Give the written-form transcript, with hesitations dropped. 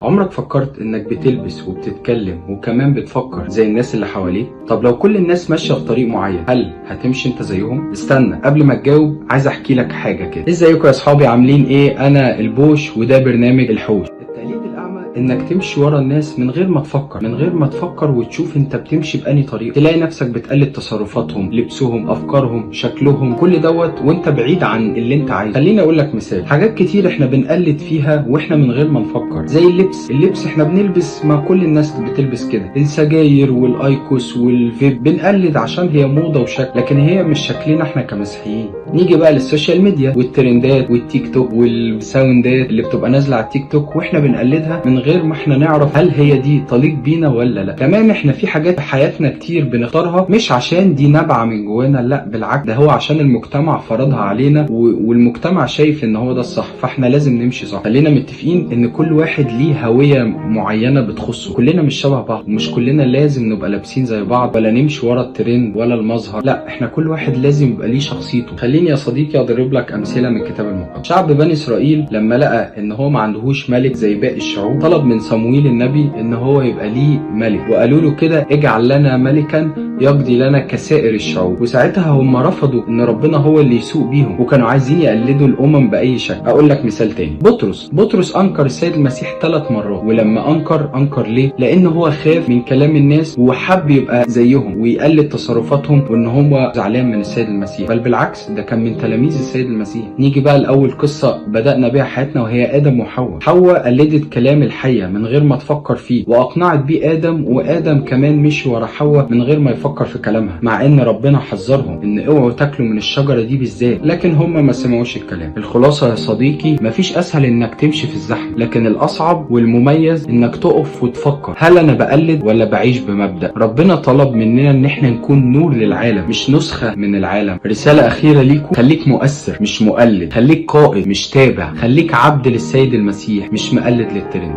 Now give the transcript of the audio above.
عمرك فكرت انك بتلبس وبتتكلم وكمان بتفكر زي الناس اللي حواليك؟ طب لو كل الناس ماشية في طريق معين، هل هتمشي انت زيهم؟ استنى، قبل ما تجاوب عايز احكي لك حاجة كده. ازيكم يا اصحابي، عاملين ايه؟ انا البوش وده برنامج الحوش. التقليد الاعمى انك تمشي ورا الناس من غير ما تفكر وتشوف انت بتمشي بأني طريق. تلاقي نفسك بتقلد تصرفاتهم، لبسهم، افكارهم، شكلهم، كل دوت وانت بعيد عن اللي انت عايزه. خليني اقول لك مثال. حاجات كتير احنا بنقلد فيها واحنا من غير ما نفكر، زي اللبس احنا بنلبس ما كل الناس بتلبس كده. السجاير والايكوس والفيب بنقلد عشان هي موضة وشكل، لكن هي مش شكلنا احنا كمسيحيين. نيجي بقى للسوشيال ميديا والترندات والتيك توك والساوندات اللي بتبقى نازله على التيك توك واحنا بنقلدها من غير ما احنا نعرف هل هي دي تليق بينا ولا لا. كمان احنا في حاجات في حياتنا كتير بنختارها مش عشان دي نابعه من جوانا، لا بالعكس، ده هو عشان المجتمع فرضها علينا والمجتمع شايف ان هو ده الصح، فاحنا لازم نمشي صح. خلينا متفقين ان كل واحد ليه هويه معينه بتخصه، كلنا مش شبه بعض، ومش كلنا لازم نبقى لابسين زي بعض ولا نمشي ورا الترند ولا المظهر، لا احنا كل واحد لازم يبقى ليه شخصيته. خليني يا صديقي اضرب لك امثله من الكتاب المقدس. شعب بني اسرائيل لما لقى ان هو ما عندهوش ملك زي باقي الشعوب، طلب من صموئيل النبي ان هو يبقى ليه ملك، وقالوا له كده: اجعل لنا ملكا يقضي لنا كسائر الشعوب. وساعتها هم رفضوا ان ربنا هو اللي يسوق بيهم، وكانوا عايزين يقلدوا الامم باي شكل. اقول لك مثال تاني. بطرس انكر السيد المسيح 3 مرات، ولما انكر ليه؟ لان هو خاف من كلام الناس وحب يبقى زيهم ويقلد تصرفاتهم، وان هو زعلان من السيد المسيح. بل بالعكس، ده كان من تلاميذ السيد المسيح. نيجي بقى لاول قصه بدانا بيها حياتنا، وهي ادم وحواء. حواء قلدت كلام الحيه من غير ما تفكر فيه، واقنعت بيه ادم، وادم كمان مشي ورا حواء من غير ما يفكر في كلامها، مع ان ربنا حذرهم ان اوعوا تاكلوا من الشجره دي بالذات، لكن هم ما سمعوش الكلام. الخلاصه يا صديقي، مفيش اسهل انك تمشي في الزحمه، لكن الاصعب والمميز انك تقف وتفكر: هل انا بقلد ولا بعيش بمبدأ؟ ربنا طلب مننا ان احنا نكون نور للعالم، مش نسخه من العالم. رساله اخيره ليكم: خليك مؤثر مش مقلد، خليك قائد مش تابع، خليك عبد للسيد المسيح مش مقلد للترند.